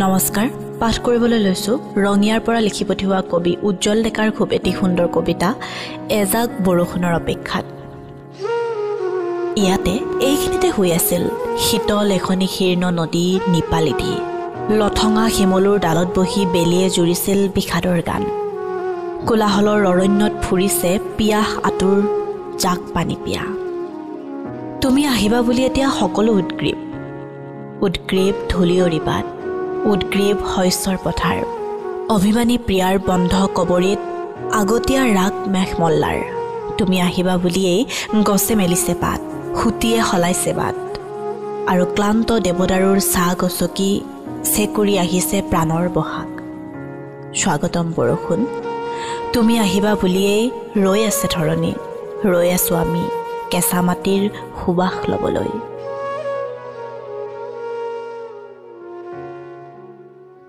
নমস্কাৰ পাঠ কৰিবলৈ লৈছো ৰঙিয়াৰ পৰা লিখি পঠিওৱা কবি উজ্জ্বল ডেকাৰ খুব এটি সুন্দৰ কবিতা এজাক বৰষুণৰ অপেক্ষাত। ইয়াতে এইখিনিতে হৈ আছিল শীতল এখনি শীৰ্ণ নদী নিপালিধি লঠঙা শিমলুৰ ডালত বহি বেলিয়ে জুৰিছিল বিষাদৰ গান। কোলাহলৰ অৰণ্যত ফুৰিছে পিয়াহ আতুৰ জাক পানী পিয়া। তুমি আহিবা বুলি এতিয়া সকলো উদ্গ্ৰীৱ ধূলিয়ৰী বাট, উদ্গ্ৰীৱ শস্যৰ পথাৰ, অভিমানী প্ৰিয়াৰ বন্ধ কবৰীত আগতীয়া ৰাগ মেঘমল্লাৰ। তুমি আহিবা বুলিয়েই গছে মেলিছে পাত, সুতিয়ে সলাইছে বাট, আৰু ক্লান্ত দেৱদাৰুৰ চাহ গছকি চেকুৰি আহিছে প্ৰাণৰ বহাগ। স্বাগতম বৰষুণ, তুমি আহিবা বুলিয়েই ৰৈ আছে ধৰণী, ৰৈ আছো আমি কেঁচা মাটিৰ সুবাস ল'বলৈ।